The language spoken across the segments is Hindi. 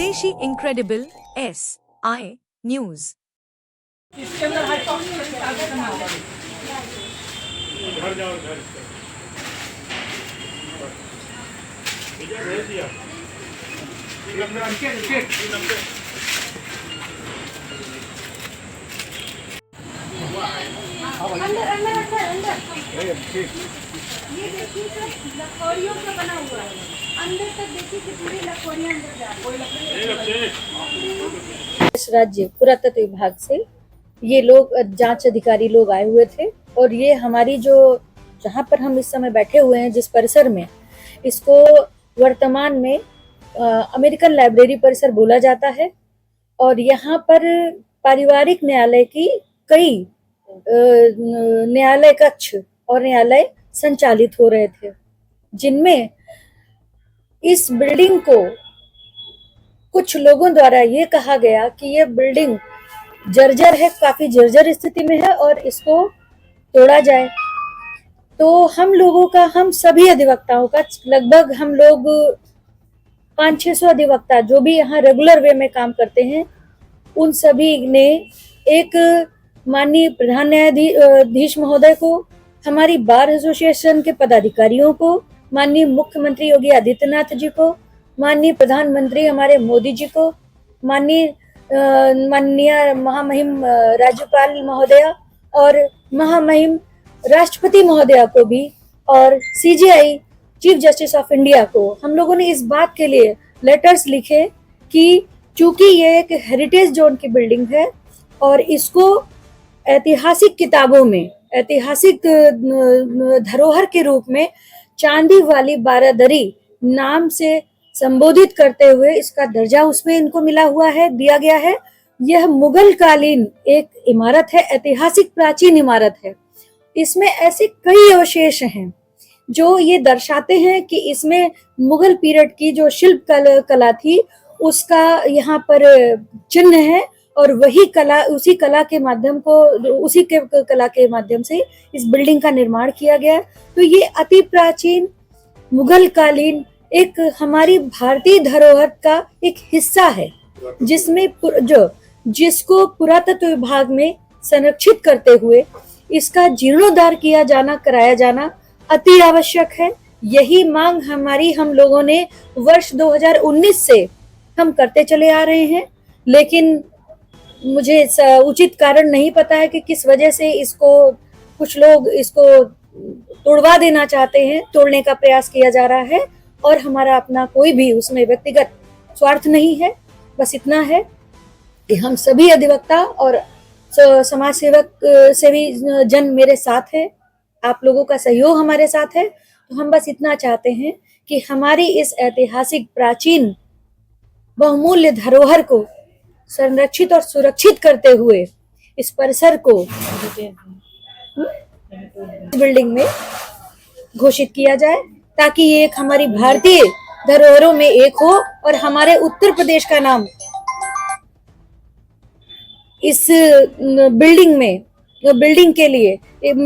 स्वदेशी इनक्रेडिबल SI न्यूज। इसके अंदर घर जाओ घर भेज दिया अंदर अंदर अंदर अंदर ये देखिए सर लकड़ियों का बना हुआ है। अंदर तक देखिए कि पूरी लकड़ियां अंदर जा रही है। इस राज्य पुरातत्व विभाग से ये लोग जांच अधिकारी लोग आए हुए थे और ये हमारी जो जहाँ पर हम इस समय बैठे हुए हैं जिस परिसर में, इसको वर्तमान में अमेरिकन लाइब्रेरी परिसर बोला जाता है और यहाँ पर पारिवारिक न्यायालय की कई न्यायालय कक्ष और न्यायालय संचालित हो रहे थे, जिनमें इस बिल्डिंग को कुछ लोगों द्वारा ये कहा गया कि ये बिल्डिंग जर्जर है, काफी जर्जर स्थिति में है और इसको तोड़ा जाए। तो हम सभी अधिवक्ताओं का लगभग हम लोग 500-600 अधिवक्ता जो भी यहाँ रेगुलर वे में काम करते हैं, उन सभी ने एक माननीय प्रधान न्यायाधीश महोदय को, हमारी बार एसोसिएशन के पदाधिकारियों को, माननीय मुख्यमंत्री योगी आदित्यनाथ जी को, माननीय प्रधानमंत्री हमारे मोदी जी को, माननीय महामहिम राज्यपाल महोदया और महामहिम राष्ट्रपति महोदया को भी और CJI chief justice of India को हम लोगों ने इस बात के लिए लेटर्स लिखे कि चूंकि ये एक हेरिटेज जोन की बिल्डिंग है और इसको ऐतिहासिक किताबों में ऐतिहासिक धरोहर के रूप में चांदी वाली बारादरी नाम से संबोधित करते हुए इसका दर्जा उसमें इनको मिला हुआ है, दिया गया है। यह मुगल कालीन एक इमारत है, ऐतिहासिक प्राचीन इमारत है। इसमें ऐसे कई अवशेष हैं जो ये दर्शाते हैं कि इसमें मुगल पीरियड की जो शिल्प कला थी उसका यहाँ पर चिन्ह है और वही कला उसी कला के माध्यम से इस बिल्डिंग का निर्माण किया गया। तो ये अति प्राचीन मुगल कालीन एक हमारी भारतीय धरोहर का एक हिस्सा है, जिसको पुरातत्व विभाग में संरक्षित करते हुए इसका जीर्णोद्धार कराया जाना अति आवश्यक है। यही मांग हम लोगों ने वर्ष 2019 से हम करते चले आ रहे हैं, लेकिन मुझे उचित कारण नहीं पता है कि किस वजह से कुछ लोग इसको तोड़वा देना चाहते हैं, तोड़ने का प्रयास किया जा रहा है और हमारा अपना कोई भी उसमें व्यक्तिगत स्वार्थ नहीं है। बस इतना है कि हम सभी अधिवक्ता और समाज सेवक सेवी जन मेरे साथ है, आप लोगों का सहयोग हमारे साथ है। तो हम बस इतना चाहते हैं कि हमारी इस ऐतिहासिक प्राचीन बहुमूल्य धरोहर को संरक्षित और सुरक्षित करते हुए इस परिसर को बिल्डिंग में घोषित किया जाए, ताकि ये एक हमारी भारतीय धरोहरों में एक हो और हमारे उत्तर प्रदेश का नाम इस बिल्डिंग के लिए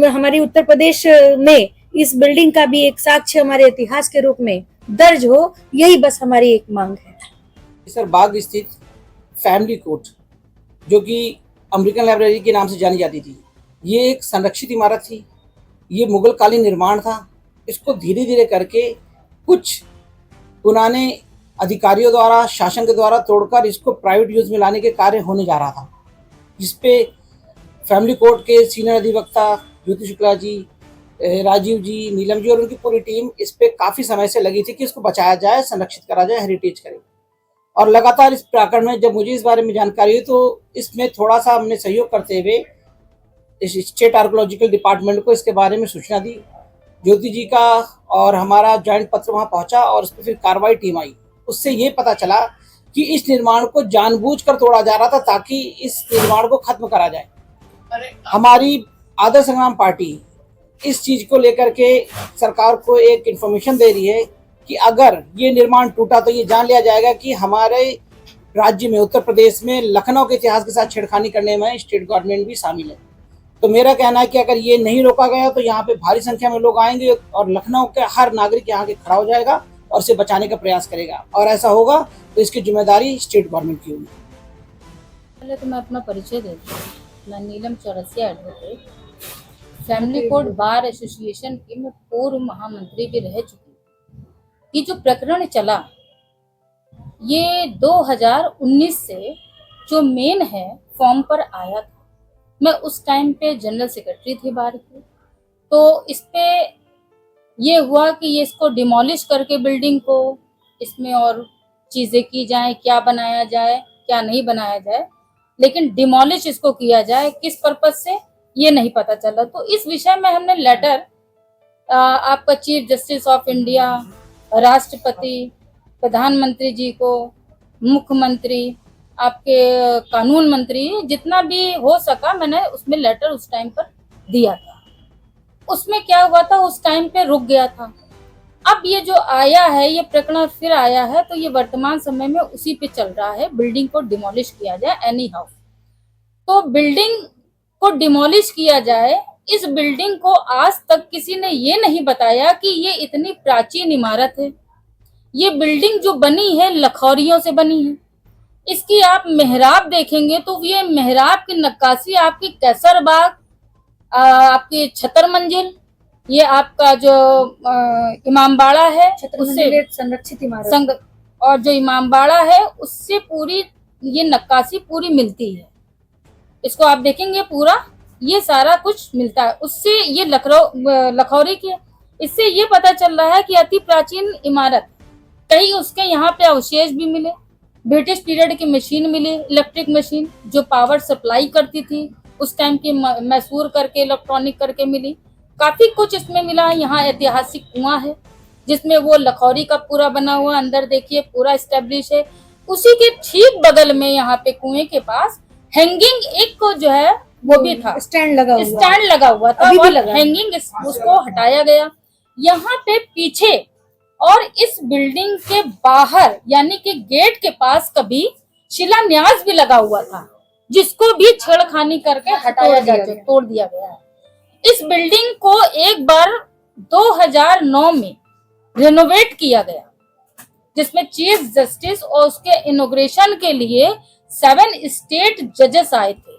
हमारी उत्तर प्रदेश में इस बिल्डिंग का भी एक साक्ष्य हमारे इतिहास के रूप में दर्ज हो। यही बस हमारी एक मांग है। सर, बाग स्थित फैमिली कोर्ट जो कि अमेरिकन लाइब्रेरी के नाम से जानी जाती थी, ये एक संरक्षित इमारत थी। ये मुगल कालीन निर्माण था। इसको धीरे धीरे करके कुछ पुराने अधिकारियों द्वारा, शासन के द्वारा तोड़कर इसको प्राइवेट यूज में लाने के कार्य होने जा रहा था, जिसपे फैमिली कोर्ट के सीनियर अधिवक्ता ज्योति शुक्ला जी, राजीव जी, नीलम जी और उनकी पूरी टीम इस पे काफ़ी समय से लगी थी कि इसको बचाया जाए, संरक्षित करा जाए, हेरिटेज करें। और लगातार इस प्रकरण में जब मुझे इस बारे में जानकारी हुई तो इसमें थोड़ा सा हमने सहयोग करते हुए इस स्टेट आर्कोलॉजिकल डिपार्टमेंट को इसके बारे में सूचना दी। ज्योति जी का और हमारा जॉइंट पत्र वहाँ पहुँचा और उस पर फिर कार्रवाई टीम आई। उससे ये पता चला कि इस निर्माण को जानबूझकर तोड़ा जा रहा था ताकि इस निर्माण को खत्म करा जाए। हमारी आदर्श संग्राम पार्टी इस चीज को लेकर के सरकार को एक इन्फॉर्मेशन दे रही है कि अगर ये निर्माण टूटा तो ये जान लिया जाएगा कि हमारे राज्य में, उत्तर प्रदेश में लखनऊ के इतिहास के साथ छेड़खानी करने में स्टेट गवर्नमेंट भी शामिल है। तो मेरा कहना है कि अगर ये नहीं रोका गया तो यहाँ पे भारी संख्या में लोग आएंगे और लखनऊ के हर नागरिक यहाँ के खड़ा हो जाएगा और इसे बचाने का प्रयास करेगा, और ऐसा होगा तो इसकी जिम्मेदारी स्टेट गवर्नमेंट की होगी। पहले तो मैं अपना परिचय देती हूँ। मैं Neelam Chaurasia advocate, family court bar association की मैं पूर्व महामंत्री भी रह चुकी हूँ। ये जो प्रकरण चला ये 2019 से जो मेन है फॉर्म पर आया था। मैं उस टाइम पे जनरल सेक्रेटरी थी बार की, तो इस पे ये हुआ कि ये इसको डिमोलिश करके बिल्डिंग को इसमें और चीज़ें की जाए, क्या बनाया जाए क्या नहीं बनाया जाए, लेकिन डिमोलिश इसको किया जाए किस पर्पज से ये नहीं पता चला। तो इस विषय में हमने लेटर आपका चीफ जस्टिस ऑफ इंडिया, राष्ट्रपति, प्रधानमंत्री जी को, मुख्यमंत्री, आपके कानून मंत्री, जितना भी हो सका मैंने उसमें लेटर उस टाइम पर दिया था। उसमें क्या हुआ था, उस टाइम पे रुक गया था। अब ये जो आया है, ये प्रकरण फिर आया है, तो ये वर्तमान समय में उसी पे चल रहा है, बिल्डिंग को डिमोलिश किया जाए एनी हाउ। तो बिल्डिंग को डिमोलिश किया जाए, इस बिल्डिंग को आज तक किसी ने ये नहीं बताया कि ये इतनी प्राचीन इमारत है। ये बिल्डिंग जो बनी है लखौरियों से बनी है। इसकी आप मेहराब देखेंगे तो ये मेहराब की नक्काशी आपकी कैसर बाग, आपकी छतर मंजिल, ये आपका जो इमामबाड़ा है उससे संरक्षित इमारत और जो इमामबाड़ा है उससे पूरी ये नक्काशी पूरी मिलती है। इसको आप देखेंगे पूरा ये सारा कुछ मिलता है उससे। ये लखौरी की है। इससे ये पता चल रहा है कि अति प्राचीन इमारत। कई उसके यहाँ पे अवशेष भी मिले, ब्रिटिश पीरियड की मशीन मिली, इलेक्ट्रिक मशीन जो पावर सप्लाई करती थी उस टाइम की, मैसूर करके इलेक्ट्रॉनिक करके मिली। काफी कुछ इसमें मिला। यहाँ ऐतिहासिक कुआं है जिसमें वो लखौरी का पूरा बना हुआ, अंदर देखिए पूरा एस्टेब्लिश है। उसी के ठीक बगल में यहाँ पे कुएं के पास हैंगिंग एक को जो है वो भी था, स्टैंड लगा हुआ था, और हैंगिंग उसको हटाया गया। यहाँ पे पीछे और इस बिल्डिंग के बाहर यानी कि गेट के पास कभी शिलान्यास भी लगा हुआ था, जिसको भी छेड़खानी करके हटाया तोड़ दिया गया है। इस बिल्डिंग को एक बार 2009 में रेनोवेट किया गया, जिसमें चीफ जस्टिस और उसके इनॉग्रेशन के लिए 7 स्टेट जजेस आए थे,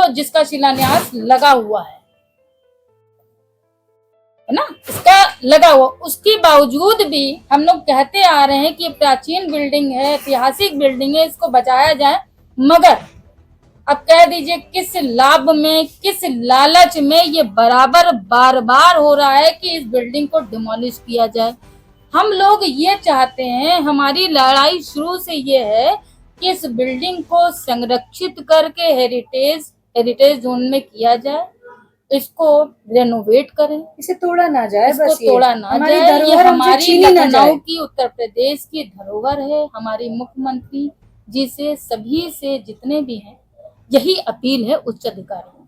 जिसका शिलान्यास लगा हुआ है ना, इसका लगा हुआ। उसके बावजूद भी हम लोग कहते आ रहे हैं कि प्राचीन बिल्डिंग है, ऐतिहासिक बिल्डिंग है, इसको बचाया जाए। मगर अब कह दीजिए किस लाभ में, किस लालच में ये बराबर बार बार हो रहा है कि इस बिल्डिंग को डिमोलिश किया जाए। हम लोग ये चाहते हैं, हमारी लड़ाई शुरू से ये है कि इस बिल्डिंग को संरक्षित करके हेरिटेज जोन में किया जाए, इसको रेनोवेट करें, इसे तोड़ा ना जाए, इसको तोड़ा ना जाए। ये हमारी लखनऊ की, उत्तर प्रदेश की धरोहर है। हमारी मुख्यमंत्री जी से, सभी से, जितने भी हैं, यही अपील है उच्च अधिकारियों।